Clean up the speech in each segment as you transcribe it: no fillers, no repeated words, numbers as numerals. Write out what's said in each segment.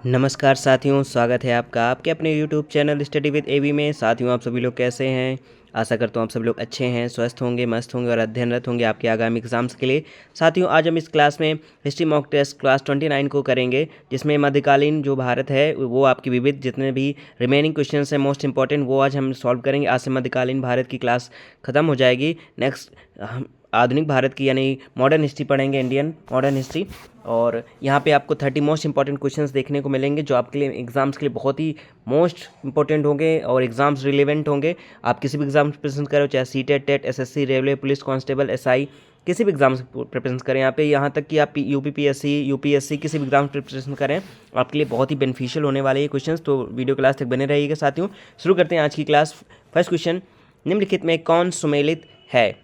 नमस्कार साथियों, स्वागत है आपका आपके अपने यूट्यूब चैनल स्टडी विद एवी में। साथियों, आप सभी लोग कैसे हैं? आशा करता हूँ आप सभी लोग अच्छे हैं, स्वस्थ होंगे, मस्त होंगे और अध्ययनरत होंगे आपके आगामी एग्जाम्स के लिए। साथियों, आज हम इस क्लास में हिस्ट्री मॉक टेस्ट क्लास 29 को करेंगे, जिसमें मध्यकालीन जो भारत है वो आपकी विविध जितने भी रिमेनिंग क्वेश्चंस हैं मोस्ट इंपॉर्टेंट वो आज हम सॉल्व करेंगे। आज से मध्यकालीन भारत की क्लास ख़त्म हो जाएगी। नेक्स्ट हम आधुनिक भारत की यानी मॉडर्न हिस्ट्री पढ़ेंगे, इंडियन मॉडर्न हिस्ट्री। और यहाँ पे आपको 30 मोस्ट इंपॉर्टेंट क्वेश्चंस देखने को मिलेंगे जो आपके लिए एग्जाम्स के लिए बहुत ही मोस्ट इंपॉर्टेंट होंगे और एग्जाम्स रिलेवेंट होंगे। आप किसी भी एग्जाम प्रिपरेशन करो, चाहे CTET, TET, SSC, railway, police constable, SI, किसी भी एग्जाम प्रिपरेशन करें यहाँ पे, यहाँ तक कि आप यूपीपीएससी, यूपीएससी किसी भी एग्जाम प्रिपरेशन करें, आपके लिए बहुत ही बेनिफिशियल होने वाले ये क्वेश्चंस। तो वीडियो क्लास तक बने रहिएगा साथियों। शुरू करते हैं आज की क्लास। फर्स्ट क्वेश्चन, निम्नलिखित में कौन सुमेलित है?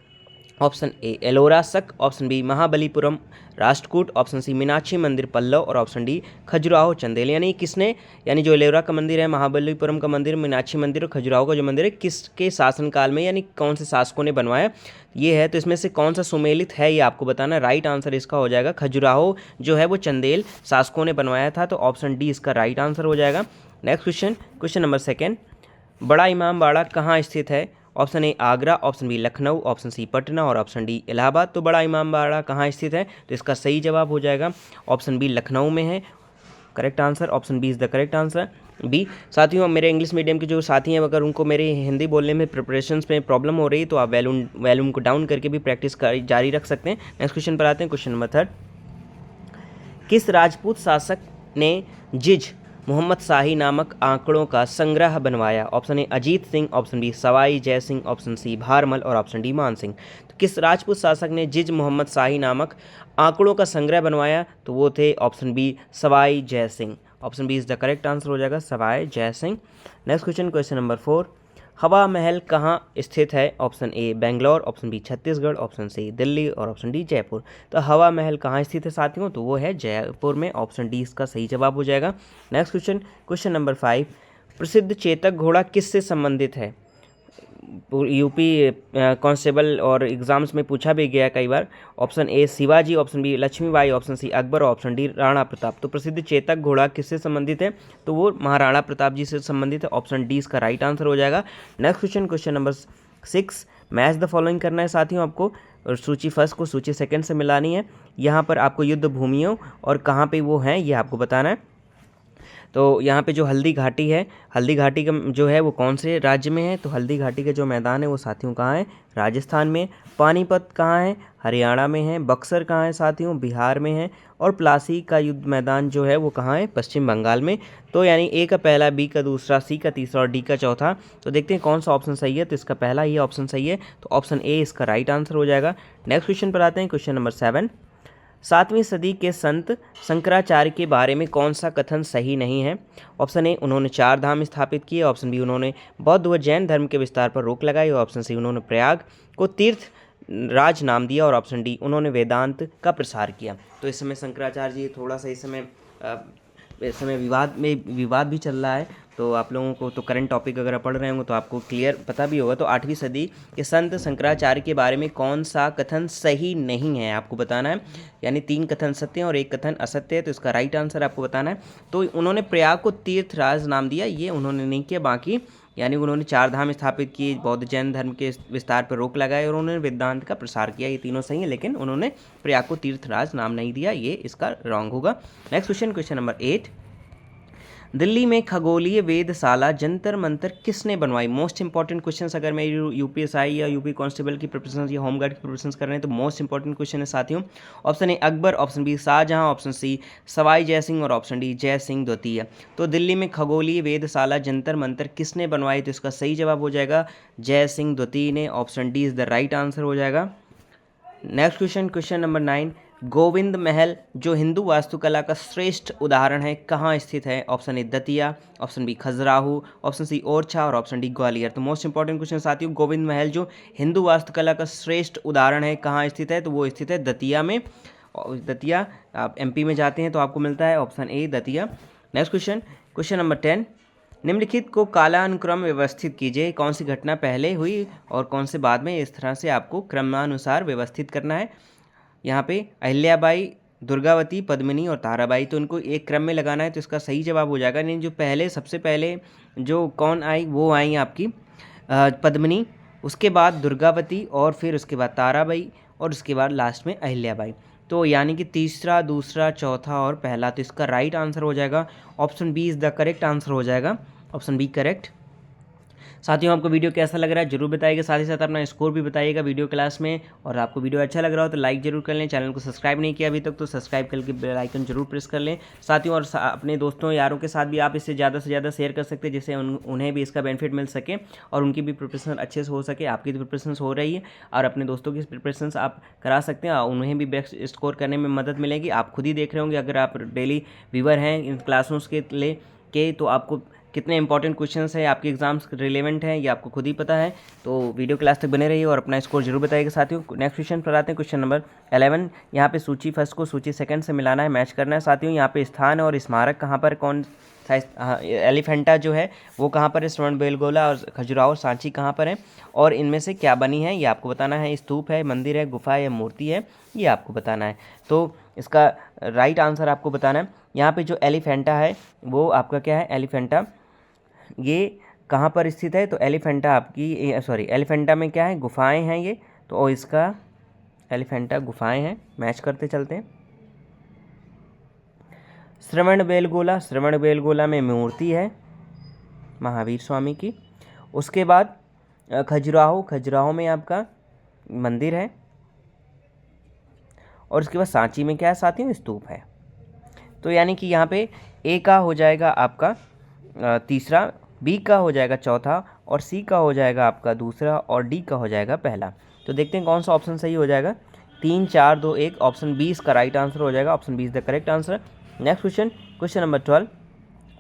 Option A Ellora Shaka, option B Mahabalipuram Rashtrakuta, option C Meenakshi मंदिर पल्लव और ऑप्शन डी खजुराहो चंदेल। यानी जो एलोरा का मंदिर है, महाबलीपुरम का मंदिर, मीनाक्षी मंदिर और खजुराहो का जो मंदिर है, किसके शासनकाल में यानी कौन से शासकों ने बनवाया ये है। तो इसमें से कौन सा सुमेलित है ये आपको बताना। राइट आंसर इसका हो जाएगा खजुराहो जो है वो चंदेल शासकों ने बनवाया था, तो ऑप्शन डी इसका राइट आंसर हो जाएगा। Next question, question number second, बड़ा इमामबाड़ा कहाँ स्थित है? Option A Agra, option B Lucknow, option C Patna और ऑप्शन डी इलाहाबाद। तो बड़ा इमामबाड़ा कहाँ स्थित है? तो इसका सही जवाब हो जाएगा ऑप्शन बी लखनऊ में है। Correct answer, option B is the correct answer B. साथियों, मेरे इंग्लिश मीडियम के जो साथी हैं अगर उनको मेरे हिंदी बोलने में प्रिपरेशंस में प्रॉब्लम हो रही तो आप वैल्यूम को डाउन करके भी प्रैक्टिस जारी रख सकते हैं। नेक्स्ट क्वेश्चन पर आते हैं। क्वेश्चन नंबर थर्ड, किस राजपूत शासक ने जिज मोहम्मद शाही नामक आंकड़ों का संग्रह बनवाया? Option A Ajit Singh, option B Sawai Jai Singh, option C Bharmal और ऑप्शन डी मान सिंह। तो किस राजपूत शासक ने जिज मोहम्मद शाही नामक आंकड़ों का संग्रह बनवाया? तो वो थे option B Sawai Jai Singh. Option B is the correct answer हो जाएगा Sawai Jai Singh. Next question, question number 4, Hawa Mahal कहाँ स्थित है? Option A Bangalore, option B Chhattisgarh, option C Delhi और ऑप्शन डी जयपुर। तो हवा महल कहाँ स्थित है साथियों? तो वो है जयपुर में। ऑप्शन डी इसका सही जवाब हो जाएगा। नेक्स्ट क्वेश्चन, क्वेश्चन नंबर 5, प्रसिद्ध चेतक घोड़ा किससे संबंधित है? यूपी कांस्टेबल और एग्जाम्स में पूछा भी गया कई बार। Option A Shivaji, option B Laxmibai, option C Akbar, option D Rana Pratap. तो प्रसिद्ध चेतक घोड़ा किससे संबंधित है? तो वो महाराणा प्रताप जी से संबंधित है। ऑप्शन डी इसका राइट आंसर हो जाएगा। Next question, question number 6, match the following करना है साथियों आपको, और सूची फर्स्ट को सूची सेकंड से मिलानी है। यहाँ पर आपको युद्ध भूमियों और कहाँ पे वो हैं ये आपको बताना है। तो यहाँ पे जो हल्दी घाटी है, हल्दी घाटी का जो है वो कौन से राज्य में है? तो हल्दी घाटी का जो मैदान है वो साथियों कहाँ है? राजस्थान में। पानीपत कहाँ है? हरियाणा में है। बक्सर कहाँ है साथियों? बिहार में है। और प्लासी का युद्ध मैदान जो है वो कहाँ है? पश्चिम बंगाल में। तो यानी ए का पहला, बी का दूसरा, सी का तीसरा और डी का चौथा। तो देखते हैं कौन सा ऑप्शन सही है। तो इसका पहला ही ऑप्शन सही है, तो ऑप्शन ए इसका राइट आंसर हो जाएगा। नेक्स्ट क्वेश्चन पर आते हैं। क्वेश्चन नंबर 7, 7वीं सदी के संत शंकराचार्य के बारे में कौन सा कथन सही नहीं है? ऑप्शन ए उन्होंने 4 धाम स्थापित किए, ऑप्शन बी उन्होंने बौद्ध व जैन धर्म के विस्तार पर रोक लगाई, और ऑप्शन सी उन्होंने प्रयाग को तीर्थ राज नाम दिया, और ऑप्शन डी उन्होंने वेदांत का प्रसार किया। तो इस समय शंकराचार्य जी थोड़ा सा इस समय विवाद भी चल रहा है। तो आप लोगों को तो करंट टॉपिक अगर आप पढ़ रहे होंगे तो आपको क्लियर पता भी होगा। तो 8वीं सदी के संत शंकराचार्य के बारे में कौन सा कथन सही नहीं है आपको बताना है। यानी 3 कथन सत्य हैं और 1 कथन असत्य है, तो इसका राइट आंसर आपको बताना है। तो उन्होंने प्रयाग को तीर्थराज नाम दिया, ये उन्होंने नहीं किया। बाकी यानी उन्होंने 4 धाम स्थापित किए, बौद्ध जैन धर्म के विस्तार पर रोक लगाए और उन्होंने वेदांत का प्रसार किया, ये तीनों सही है। लेकिन उन्होंने प्रयाग को तीर्थराज नाम नहीं दिया, ये इसका रॉन्ग होगा। Next question, question number 8, Delhi में खगोलीय वेधशाला जंतर मंतर किसने बनवाई? मोस्ट इंपॉर्टेंट क्वेश्चन, अगर मैं यूपीएसआई या यूपी कांस्टेबल की प्रिपरेशन या होमगार्ड की प्रिपरेशन कर रहे हैं तो मोस्ट इंपॉर्टेंट क्वेश्चन है साथियों। Option A Akbar, option B Shahjahan, option C Sawai Jai Singh और ऑप्शन डी जय सिंह द्वितीय। तो दिल्ली में खगोलीय वेधशाला जंतर मंतर किसने बनवाई? तो इसका सही जवाब हो जाएगा जय सिंह द्वितीय ने। Option D is the right answer हो जाएगा। Next question, question number 9, Govind महल जो हिंदू वास्तुकला का श्रेष्ठ उदाहरण है कहाँ स्थित है? Option A Datia, option B Khajuraho, option C Orchha और ऑप्शन डी ग्वालियर। तो मोस्ट इंपॉर्टेंट क्वेश्चन साथियों, गोविंद महल जो हिंदू वास्तुकला का श्रेष्ठ उदाहरण है कहाँ स्थित है? तो वो स्थित है दतिया में। दतिया आप एमपी में जाते हैं तो आपको मिलता है option A Datia. Next question, question number 10, निम्नलिखित को कालानुक्रम व्यवस्थित कीजिए। कौन सी घटना पहले हुई और कौन से बाद में? इस तरह से आपको क्रमानुसार व्यवस्थित करना है। यहाँ पे अहिल्याबाई दुर्गावती, पद्मिनी और ताराबाई। तो इनको एक क्रम में लगाना है, तो इसका सही जवाब हो जाएगा। नहीं, जो पहले सबसे पहले जो कौन आई वो आई आपकी पद्मिनी, उसके बाद दुर्गावती और फिर उसके बाद ताराबाई और उसके बाद लास्ट में अहिल्याबाई। तो यानी कि तीसरा, दूसरा, चौथा और पहला। तो इसका राइट आंसर हो जाएगा option B is the correct answer हो जाएगा, ऑप्शन बी करेक्ट। साथियों, आपको वीडियो कैसा लग रहा है जरूर बताइएगा, साथ ही साथ अपना स्कोर भी बताइएगा वीडियो क्लास में। और आपको वीडियो अच्छा लग रहा हो तो लाइक जरूर कर लें, चैनल को सब्सक्राइब नहीं किया अभी तक तो सब्सक्राइब करके बेल आइकन जरूर प्रेस कर लें साथियों। और अपने दोस्तों यारों के साथ भी आप इसे ज़्यादा से ज़्यादा शेयर कर सकते हैं, जिससे उन्हें भी इसका बेनिफिट मिल सके और उनकी भी प्रिपरेशन अच्छे से हो सके। आपकी तो प्रिपरेशन हो रही है और अपने दोस्तों की प्रिपरेशन आप करा सकते हैं, उन्हें भी बेस्ट स्कोर करने में मदद मिलेगी। आप खुद ही देख रहे होंगे, अगर आप डेली व्यूअर हैं इन क्लासरूम्स के तो आपको कितने इंपॉर्टेंट क्वेश्चंस हैं, आपके एग्जाम्स रिलेवेंट हैं, ये आपको खुद ही पता है। तो वीडियो क्लास तक बने रहिए और अपना स्कोर जरूर बताइएगा साथियों। नेक्स्ट क्वेश्चन पर आते हैं, क्वेश्चन नंबर 11। यहाँ पे सूची फर्स्ट को सूची सेकंड से मिलाना है, मैच करना है साथियों। यहाँ पे स्थान और स्मारक कहाँ पर, कौन सा एलिफेंटा जो है वो कहाँ पर है, श्रवणबेलगोला और खजुराहो सांची कहाँ पर है, और इनमें से क्या बनी है ये आपको बताना है। स्तूप है, मंदिर है, गुफा है या मूर्ति है, ये आपको बताना है। तो इसका राइट आंसर आपको बताना है। यहाँ पे जो एलिफेंटा है वो आपका क्या है, एलिफेंटा ये कहाँ पर स्थित है, तो एलिफेंटा आपकी एलिफेंटा में क्या है, गुफाएं हैं ये। तो इसका एलिफेंटा गुफाएं हैं, मैच करते चलते हैं। श्रवणबेलगोला में मूर्ति है महावीर स्वामी की। उसके बाद खजुराहो में आपका मंदिर है, और उसके बाद सांची में क्या है साथियों, स्तूप है। तो यानी कि यहाँ पे ए का हो जाएगा आपका तीसरा, बी का हो जाएगा चौथा, और सी का हो जाएगा आपका दूसरा, और डी का हो जाएगा पहला। तो देखते हैं कौन सा ऑप्शन सही हो जाएगा। 3, 4, 2, 1, ऑप्शन बी इसका राइट आंसर हो जाएगा, option B is the correct answer. Next question, question number 12।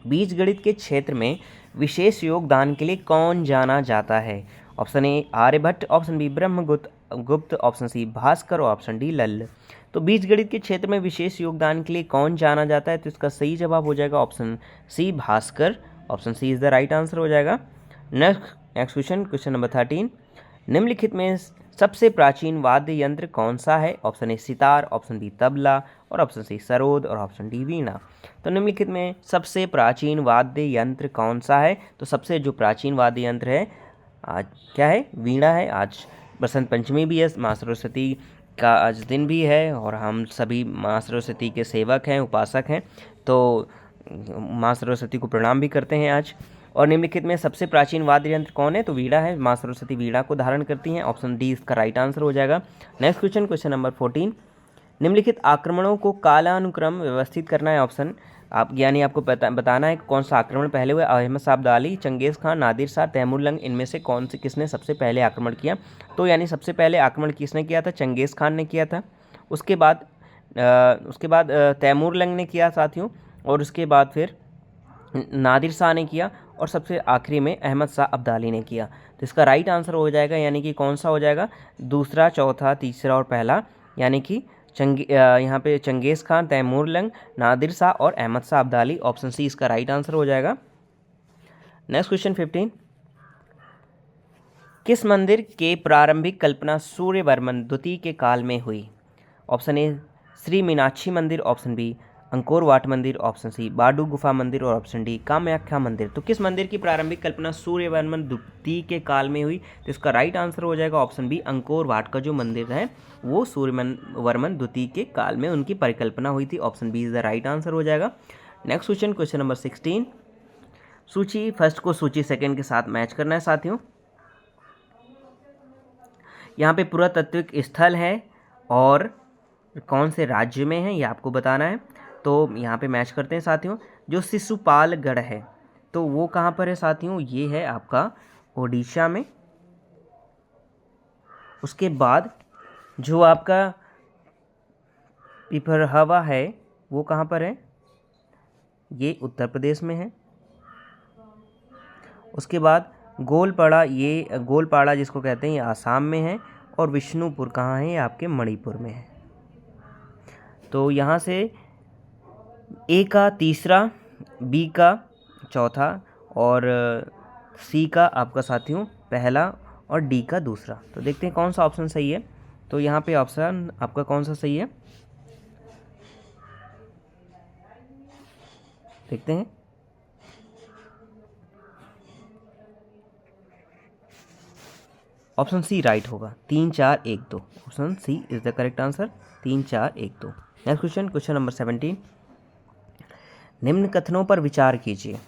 बीजगणित के क्षेत्र में विशेष योगदान के लिए कौन जाना जाता है? Option A Aryabhatta, option B Brahmagupta, option C Bhaskar और ऑप्शन डी लल्ल। तो बीजगणित के क्षेत्र में विशेष योगदान के लिए कौन जाना जाता है? तो इसका सही जवाब हो जाएगा option C Bhaskar, option C is the right answer हो जाएगा। Next question, question number 13। निम्नलिखित में सबसे प्राचीन वाद्य यंत्र कौन सा है? Option A sitar, option B tabla और ऑप्शन सी सरोद और ऑप्शन डी वीणा। तो निम्नलिखित में सबसे प्राचीन वाद्य यंत्र कौन सा है? तो सबसे जो प्राचीन वाद्य यंत्र है आज क्या है, वीणा है। आज बसंत पंचमी भी है, माँ सरस्वती का आज दिन भी है और हम सभी माँ सरस्वती के सेवक हैं, उपासक हैं, तो माँ सरस्वती को प्रणाम भी करते हैं आज। और निम्नलिखित में सबसे प्राचीन वाद्य यंत्र कौन है? तो वीणा है, माँ सरस्वती वीणा को धारण करती हैं, ऑप्शन डी इसका राइट आंसर हो जाएगा। Next question, question number 14। निम्नलिखित आक्रमणों को कालानुक्रम व्यवस्थित करना है, ऑप्शन आप यानी आपको बताना है कौन सा आक्रमण पहले हुआ। अहमद शाह अब्दाली, चंगेज़ खान, नादिर शाह, तैमूरलंग, इनमें से किसने सबसे पहले आक्रमण किया? तो यानी सबसे पहले आक्रमण किसने किया था? चंगेज़ खान ने किया था। उसके बाद तैमूरलंग ने किया साथियों, और उसके बाद फिर नादिर शाह ने किया, और सबसे आखिरी में अहमद शाह अब्दाली ने किया। तो इसका राइट आंसर हो जाएगा, यानी कि कौन सा हो जाएगा, दूसरा, चौथा, तीसरा और पहला, यानी कि यहाँ पे चंगेज़ खान, तैमूरलंग, नादिर शाह और अहमद शाह अब्दाली, ऑप्शन सी इसका राइट आंसर हो जाएगा। Next question 15। किस मंदिर के प्रारंभिक कल्पना सूर्यवर्मन द्वितीय के काल में हुई? ऑप्शन ए श्री मीनाक्षी मंदिर, ऑप्शन बी अंकोर वाट मंदिर, ऑप्शन सी बाडू गुफा मंदिर और ऑप्शन डी कामाख्या मंदिर। तो किस मंदिर की प्रारंभिक कल्पना सूर्यवर्मन द्वितीय के काल में हुई? तो इसका राइट आंसर हो जाएगा ऑप्शन बी अंकोर वाट का जो मंदिर है वो सूर्यवर्मन द्वितीय के काल में उनकी परिकल्पना हुई थी, option B is the right answer हो जाएगा। Next question, question number 16। सूची फर्स्ट को सूची सेकंड के साथ मैच करना है साथियों। यहाँ पे पुरातात्विक स्थल है और कौन से राज्य में है ये आपको बताना है। तो यहाँ पे मैच करते हैं साथियों। जो शिशुपालगढ़ है तो वो कहाँ पर है साथियों? ये है आपका ओडिशा में। उसके बाद जो आपका पिपरहवा है वो कहाँ पर है? ये उत्तर प्रदेश में है। उसके बाद गोलपाड़ा, ये गोलपाड़ा जिसको कहते हैं ये आसाम में है, और विष्णुपुर कहाँ है? ये आपके मणिपुर में है। तो यहाँ से ए का तीसरा, बी का चौथा और सी का आपका साथियों पहला और डी का दूसरा। तो देखते हैं कौन सा ऑप्शन सही है। तो यहाँ पे ऑप्शन आपका कौन सा सही है? देखते हैं। ऑप्शन सी राइट होगा, 3 4 1 2। Option C is the correct answer, 3 4 1 2। Next question, question number 17। निम्न कथनों पर विचार कीजिए।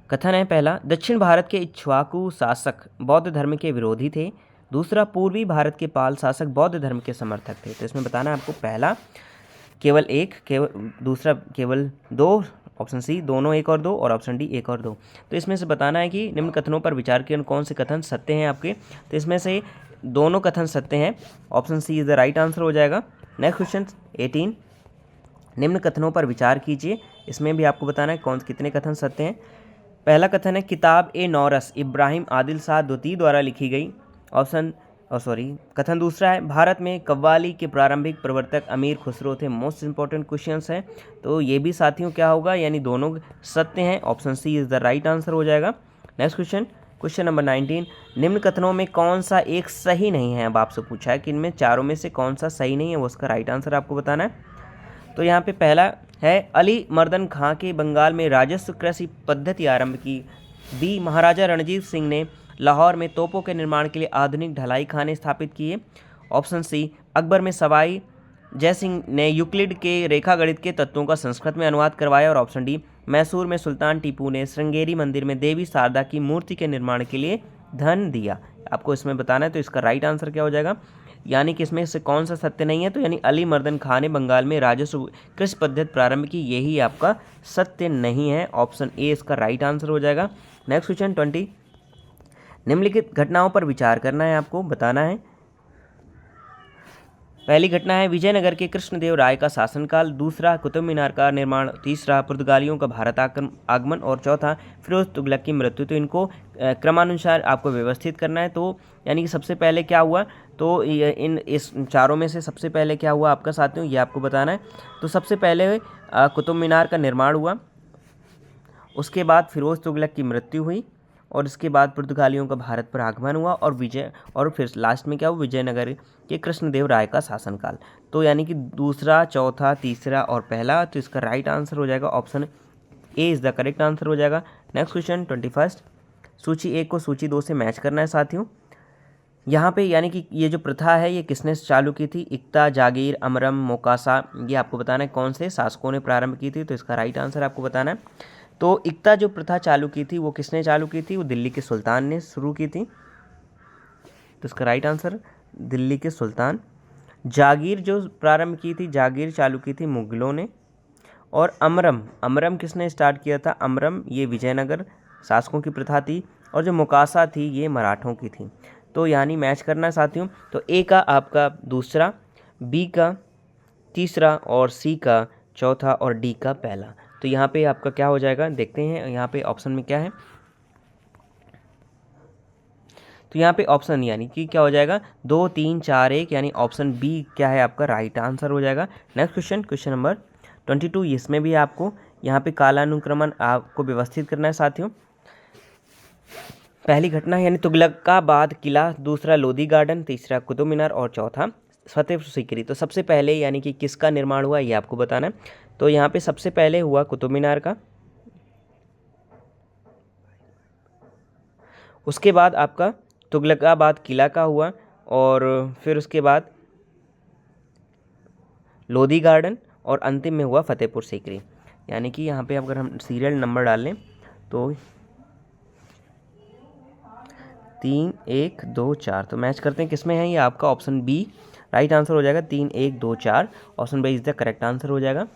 कथन है पहला, दक्षिण भारत के इक्ष्वाकु शासक बौद्ध धर्म के विरोधी थे। दूसरा, पूर्वी भारत के पाल शासक बौद्ध धर्म के समर्थक थे। तो इसमें बताना है आपको, पहला केवल एक, दूसरा केवल दो, ऑप्शन सी दोनों 1 और 2, और ऑप्शन डी 1 और 2। तो इसमें से बताना है कि निम्न कथनों पर विचार किए कौन से कथन सत्य हैं आपके। तो इसमें से दोनों कथन सत्य हैं, option C is the right answer हो जाएगा। नेक्स्ट क्वेश्चन 18, निम्न कथनों पर विचार कीजिए। इसमें भी आपको बताना है कौन कितने कथन सत्य हैं। पहला कथन है, किताब ए नौरस इब्राहिम आदिल शाह द्वितीय द्वारा लिखी गई। कथन दूसरा है, भारत में कव्वाली के प्रारंभिक प्रवर्तक अमीर खुसरो थे। मोस्ट इंपॉर्टेंट क्वेश्चंस हैं, तो ये भी साथियों क्या होगा, यानी दोनों सत्य हैं, option C is the right answer हो जाएगा। नेक्स्ट क्वेश्चन, क्वेश्चन नंबर 19, निम्न कथनों में कौन सा एक सही नहीं है। अब आपसे पूछा है कि इनमें चारों में से कौन सा सही नहीं है, वो उसका राइट आंसर आपको बताना है। तो यहाँ पे पहला है, अली मर्दन खां के बंगाल में राजस्व कृषि पद्धति आरंभ की। बी, महाराजा रणजीत सिंह ने लाहौर में तोपों के निर्माण के लिए आधुनिक ढलाई खाने स्थापित किए। ऑप्शन सी, अकबर में सवाई जयसिंह ने यूक्लिड के रेखागणित के तत्वों का संस्कृत में अनुवाद करवाया। और ऑप्शन डी, मैसूर में सुल्तान टीपू ने श्रृंगेरी मंदिर में देवी शारदा की मूर्ति के निर्माण के लिए धन दिया। आपको इसमें बताना है, तो इसका राइट आंसर क्या हो जाएगा, यानी कि इसमें से कौन सा सत्य नहीं है। तो यानी अली मर्दन खां ने बंगाल में राजस्व कृषि पद्धति प्रारंभ की, यही आपका सत्य नहीं है, ऑप्शन ए इसका राइट आंसर हो जाएगा। नेक्स्ट क्वेश्चन 20, निम्नलिखित घटनाओं पर विचार करना है, आपको बताना है। पहली घटना है, विजयनगर के कृष्णदेव राय का शासनकाल। दूसरा, कुतुब मीनार का निर्माण। तीसरा, पुर्तगालियों का भारत आगमन। और चौथा, फिरोज तुगलक की मृत्यु। तो इनको क्रमानुसार आपको व्यवस्थित करना है। तो यानी कि सबसे पहले क्या हुआ, तो इस चारों में से सबसे पहले क्या हुआ आपका साथियों, ये आपको बताना है। तो सबसे पहले कुतुब मीनार का निर्माण हुआ, उसके बाद फिरोज तुगलक की मृत्यु हुई, और इसके बाद पुर्तगालियों का भारत पर आगमन हुआ, और फिर लास्ट में क्या हुआ, विजयनगर के कृष्णदेव राय का शासनकाल। तो यानी कि दूसरा, चौथा, तीसरा और पहला, तो इसका राइट आंसर हो जाएगा option A is the correct answer हो जाएगा। नेक्स्ट क्वेश्चन 21, सूची 1 को सूची 2 से मैच करना है साथियों। यहाँ पे यानी कि ये जो प्रथा है ये किसने चालू की थी, इक्ता, जागीर, अमरम, मोकासा, ये आपको बताना है कौन से शासकों ने प्रारंभ की थी। तो इसका राइट आंसर आपको बताना है। तो इक्ता जो प्रथा चालू की थी वो किसने चालू की थी, वो दिल्ली के सुल्तान ने शुरू की थी। तो इसका राइट आंसर दिल्ली के सुल्तान। जागीर जो प्रारंभ की थी, जागीर चालू की थी मुगलों ने। और अमरम किसने स्टार्ट किया था, अमरम ये विजयनगर शासकों की प्रथा थी। और जो मोकासा थी ये मराठों की थी। तो यानी मैच करना है साथियों। तो ए का आपका दूसरा, बी का तीसरा, और सी का चौथा, और डी का पहला। तो यहाँ पे आपका क्या हो जाएगा, देखते हैं यहाँ पे ऑप्शन में क्या है। तो यहाँ पे ऑप्शन यानी कि क्या हो जाएगा, 2 3 4 1, यानी ऑप्शन बी क्या है आपका राइट आंसर हो जाएगा। नेक्स्ट क्वेश्चन, क्वेश्चन नंबर 22, इसमें भी आपको यहाँ पे कालानुक्रमण आपको व्यवस्थित करना है साथियों। पहली घटना यानी तुगलकाबाद किला, दूसरा लोधी गार्डन, तीसरा कुतुब मीनार, और चौथा फतेहपुर सीकरी। तो सबसे पहले यानी कि किसका निर्माण हुआ ये आपको बताना है। तो यहाँ पे सबसे पहले हुआ कुतुब मीनार का, उसके बाद आपका तुगलकाबाद किला का हुआ, और फिर उसके बाद लोधी गार्डन, और अंतिम में हुआ फतेहपुर सीकरी। यानी कि यहाँ पे अगर हम सीरियल नंबर डाल लें तो 3 1 2 4, तो मैच करते हैं किसमें है, ये आपका ऑप्शन बी राइट आंसर हो जाएगा। 3 1 2 4, option B is the correct answer हो जाएगा।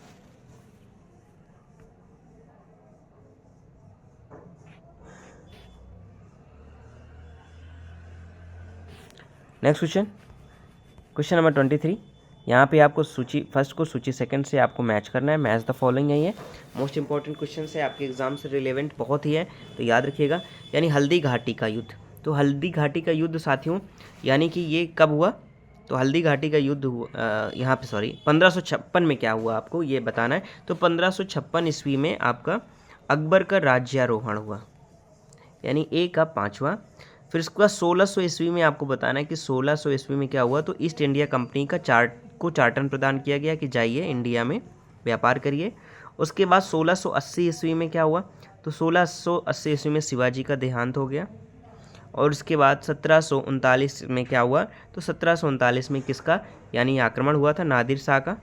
नेक्स्ट क्वेश्चन, क्वेश्चन नंबर 23, यहाँ पे आपको सूची फर्स्ट को सूची सेकंड से आपको मैच करना है। मैच द फॉलोइंग है, ये मोस्ट इंपॉर्टेंट क्वेश्चन है, आपके एग्जाम से रिलेवेंट बहुत ही है, तो याद रखिएगा। यानी हल्दी घाटी का युद्ध, तो हल्दी घाटी का युद्ध साथियों यानी कि ये कब हुआ, तो हल्दी घाटी का युद्ध हुआ यहाँ पे 1556 में क्या हुआ आपको ये बताना है। तो 1556 ईस्वी में आपका अकबर का राज्यारोहण हुआ, यानी ए का 5वां। फिर इसके बाद 1600 ईस्वी में आपको बताना है कि 1600 ईस्वी में क्या हुआ, तो ईस्ट इंडिया कंपनी का चार्टन प्रदान किया गया कि जाइए इंडिया में व्यापार करिए। उसके बाद 1680 ईस्वी में क्या हुआ, तो 1680 ईस्वी में शिवाजी का देहांत हो गया। और उसके बाद 1739 में क्या हुआ, तो 1739 में किसका यानी आक्रमण हुआ था, नादिर शाह का।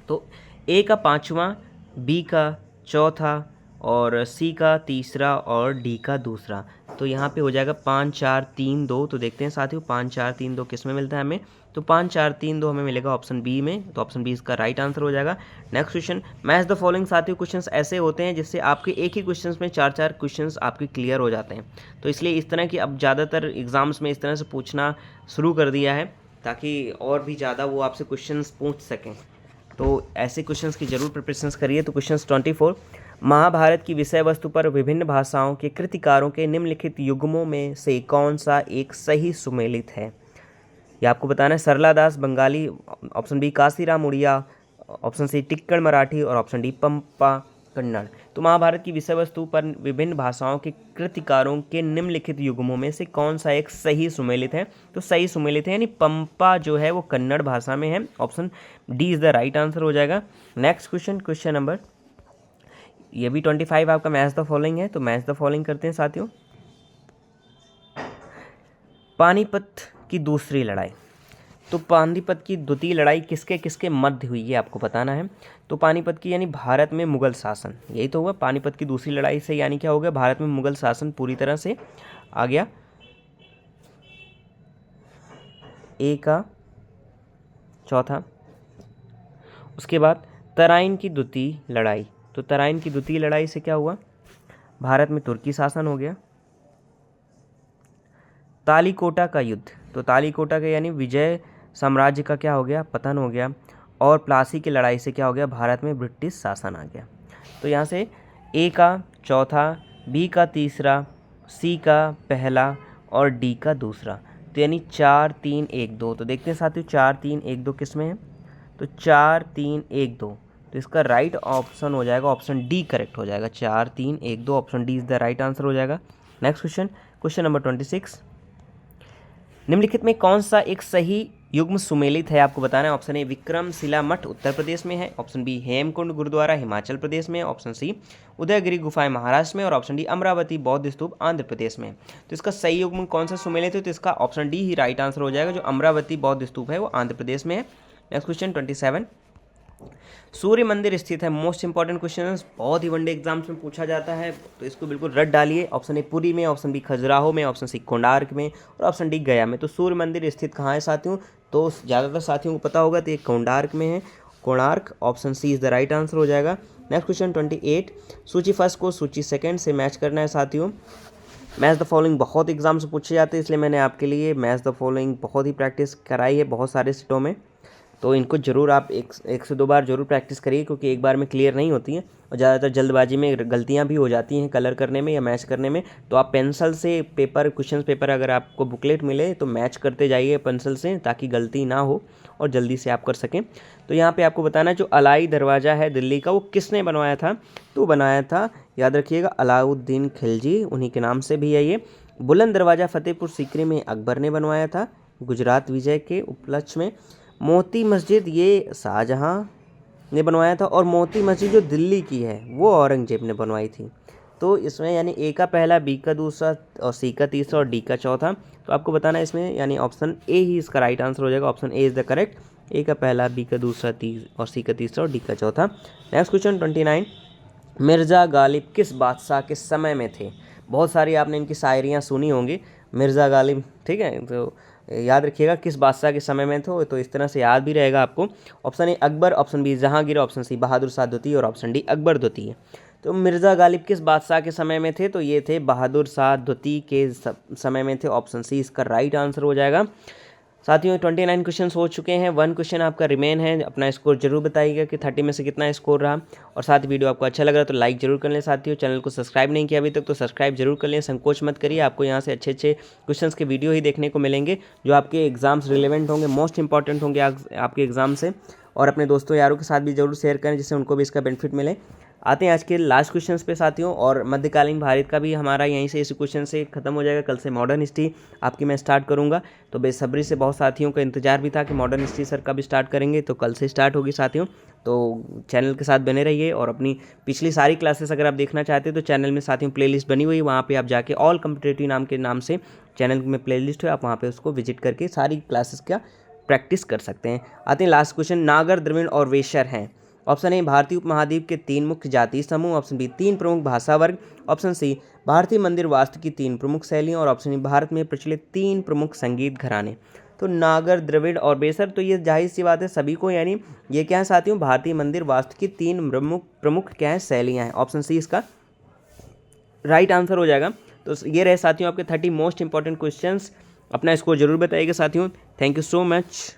तो ए का 5वां, बी का 4था और सी का 3रा और डी का 2रा। तो यहाँ पे हो जाएगा 5 4 3 2। तो देखते हैं साथियों 5 4 3 2 किस में मिलता है हमें, तो 5 4 3 2 हमें मिलेगा ऑप्शन बी में। तो ऑप्शन बी इसका राइट आंसर हो जाएगा। Next question, match the following. साथियों क्वेश्चंस ऐसे होते हैं जिससे आपके एक ही क्वेश्चंस में 4 क्वेश्चंस आपके क्लियर हो जाते हैं। तो इसलिए इस तरह की अब ज़्यादातर एग्जाम्स में इस तरह से पूछना शुरू कर दिया है ताकि और भी ज़्यादा वो आपसे क्वेश्चंस पूछ सकें। तो ऐसे क्वेश्चंस की जरूर प्रिपरेशंस करिए। तो क्वेश्चन 24, महाभारत की विषय वस्तु पर विभिन्न भाषाओं के कृतिकारों के निम्नलिखित युग्मों में से कौन सा एक सही सुमेलित है। ये आपको बताना है। Sarla Das Bengali, option B Kashiram Odia, option C Tikkad Marathi और ऑप्शन डी पंपा कन्नड़। तो महाभारत की विषय वस्तु पर विभिन्न भाषाओं के कृतिकारों के निम्नलिखित युग्मों में से कौन सा एक सही सुमेलित है, तो सही सुमेलित है यानी पंपा जो है वो कन्नड़ भाषा में है। Option D is the right answer हो जाएगा। नेक्स्ट क्वेश्चन, क्वेश्चन नंबर, ये भी 25 आपका मैच द फॉलोइंग है। तो मैच द फॉलोइंग करते हैं साथियों। पानीपत की दूसरी लड़ाई, तो पानीपत की द्वितीय लड़ाई किसके किसके मध्य हुई ये आपको बताना है। तो पानीपत की यानी भारत में मुगल शासन, यही तो हुआ पानीपत की दूसरी लड़ाई से, यानी क्या हो गया, भारत में मुगल शासन पूरी तरह से आ गया। ए का 4था। उसके बाद तराइन की द्वितीय लड़ाई, तो तराइन की द्वितीय लड़ाई से क्या हुआ, भारत में तुर्की शासन हो गया। तालीकोटा का युद्ध, तो तालीकोटा का यानी विजय साम्राज्य का क्या हो गया, पतन हो गया। और प्लासी की लड़ाई से क्या हो गया, भारत में ब्रिटिश शासन आ गया। तो यहाँ से ए का 4था, बी का 3रा, सी का पहला और डी का 2रा। तो यानी 4 3 1 2। तो देखते हैं साथियों 4 3 1 2 किस में है, तो 4 3 1 2। तो इसका राइट ऑप्शन हो जाएगा ऑप्शन डी करेक्ट हो जाएगा। 4 3 1 2 option D is the right answer हो जाएगा। नेक्स्ट क्वेश्चन, क्वेश्चन नंबर 26, निम्नलिखित में कौन सा एक सही युग्म सुमेलित है आपको बताना है। ऑप्शन ए विक्रमशिला मठ उत्तर प्रदेश में है, ऑप्शन बी हेमकुंड गुरुद्वारा हिमाचल प्रदेश में, ऑप्शन सी उदयगिरी गुफाएं महाराष्ट्र में और ऑप्शन डी अमरावती बौद्ध स्तूप आंध्र प्रदेश में। तो इसका सही युग्म कौन सा सुमेलित है, तो इसका ऑप्शन डी ही राइट आंसर हो जाएगा। जो अमरावती बौद्ध स्तूप है वो आंध्र प्रदेश में है। नेक्स्ट क्वेश्चन 27, सूर्य मंदिर स्थित है। मोस्ट इंपॉर्टेंट क्वेश्चन, बहुत ही वनडे एग्जाम्स में पूछा जाता है, तो इसको बिल्कुल रट डालिए। ऑप्शन ए पुरी में, ऑप्शन बी खजुराहो में, ऑप्शन सी कोणार्क में और ऑप्शन डी गया में। तो सूर्य मंदिर स्थित कहाँ है साथियों, तो ज़्यादातर साथियों को पता होगा तो ये कोणार्क में है, Konark. Option C is the right answer हो जाएगा। नेक्स्ट क्वेश्चन 28, सूची फर्स्ट को सूची सेकेंड से मैच करना है साथियों। मैच द फॉलोइंग बहुत एग्जाम से पूछे जाते हैं, इसलिए मैंने आपके लिए मैच द फॉलोइंग बहुत ही प्रैक्टिस कराई है बहुत सारे सीटों में। तो इनको ज़रूर आप एक से दो बार ज़रूर प्रैक्टिस करिए, क्योंकि एक बार में क्लियर नहीं होती हैं और ज़्यादातर जल्दबाजी में गलतियां भी हो जाती हैं कलर करने में या मैच करने में। तो आप पेंसिल से पेपर, क्वेश्चन पेपर अगर आपको बुकलेट मिले तो मैच करते जाइए पेंसिल से, ताकि गलती ना हो और जल्दी से आप कर सकें। तो यहाँ पे आपको बताना है जो अलाई दरवाज़ा है दिल्ली का वो किसने बनवाया था, तो बनाया था, याद रखिएगा, अलाउद्दीन खिलजी, उन्हीं के नाम से भी है ये। बुलंद दरवाज़ा फतेहपुर सीकरी में अकबर ने बनवाया था गुजरात विजय के उपलक्ष्य में। मोती मस्जिद ये शाहजहां ने बनवाया था और मोती मस्जिद जो दिल्ली की है वो औरंगजेब ने बनवाई थी। तो इसमें यानी ए का पहला, बी का दूसरा और सी का तीसरा और डी का चौथा। तो आपको बताना है इसमें यानी ऑप्शन ए ही इसका राइट आंसर हो जाएगा। Option A is the correct. A का पहला, बी का दूसरा और सी का तीसरा और डी का चौथा। नेक्स्ट क्वेश्चन 29, मिर्ज़ा गालिब किस बादशाह के समय में थे। बहुत सारी आपने इनकी शायरियाँ सुनी होंगी, मिर्ज़ा गालिब, ठीक है, तो याद रखिएगा किस बादशाह के समय में थे, तो इस तरह से याद भी रहेगा आपको। Option A Akbar, option B Jahangir, option C Bahadur Shah द्वितीय और ऑप्शन डी अकबर द्वितीय। तो मिर्ज़ा गालिब किस बादशाह के समय में थे, तो ये थे बहादुर शाह द्वितीय के समय में थे। ऑप्शन सी इसका राइट आंसर हो जाएगा। साथियों 29 क्वेश्चन हो चुके हैं, 1 क्वेश्चन आपका रिमेन है। अपना स्कोर जरूर बताइएगा कि 30 में से कितना स्कोर रहा। और साथ ही वीडियो आपको अच्छा लग रहा है तो लाइक जरूर कर लें साथियों। चैनल को सब्सक्राइब नहीं किया अभी तक तो सब्सक्राइब जरूर कर लें, संकोच मत करिए। आपको यहाँ से अच्छे अच्छे क्वेश्चंस के वीडियो ही देखने को मिलेंगे जो आपके एग्जाम्स रिलेवेंट होंगे, मोस्ट इंपॉर्टेंट होंगे आपके एग्जाम से। और अपने दोस्तों यारों के साथ भी जरूर शेयर करें जिससे उनको भी इसका बेनिफिट मिले। आते हैं आज के लास्ट क्वेश्चंस पे साथियों, और मध्यकालीन भारत का भी हमारा यहीं से इस क्वेश्चन से ख़त्म हो जाएगा। कल से मॉडर्न हिस्ट्री आपकी मैं स्टार्ट करूंगा, तो बेसब्री से बहुत साथियों का इंतजार भी था कि मॉडर्न हिस्ट्री सर कब स्टार्ट करेंगे, तो कल से स्टार्ट होगी साथियों। तो चैनल के साथ बने रहिए, और अपनी पिछली सारी क्लासेस अगर आप देखना चाहते हैं तो चैनल में साथियों प्लेलिस्ट बनी हुई है, वहाँ पे आप जाके ऑल कॉम्पिटिटिव नाम के नाम से चैनल में प्लेलिस्ट है, आप वहाँ पे उसको विजिट करके सारी क्लासेस का प्रैक्टिस कर सकते हैं। आते हैं लास्ट क्वेश्चन, नागर, द्रविड़ और वेशर हैं। ऑप्शन ए भारतीय उपमहाद्वीप के 3 मुख्य जातीय समूह, ऑप्शन बी 3 प्रमुख भाषा वर्ग, ऑप्शन सी भारतीय मंदिर वास्तु की 3 प्रमुख शैलियाँ, और ऑप्शन ई भारत में प्रचलित 3 प्रमुख संगीत घराने। तो नागर, द्रविड़ और बेसर, तो ये जाहिर सी बात है सभी को, यानी ये क्या है साथियों, भारतीय मंदिर वास्तु की 3 प्रमुख क्या है, शैलियाँ हैं। ऑप्शन सी इसका राइट आंसर हो जाएगा। तो ये रहे साथियों आपके 30 मोस्ट इंपॉर्टेंट क्वेश्चंस। अपना स्कोर जरूर बताइएगा साथियों। Thank you so much.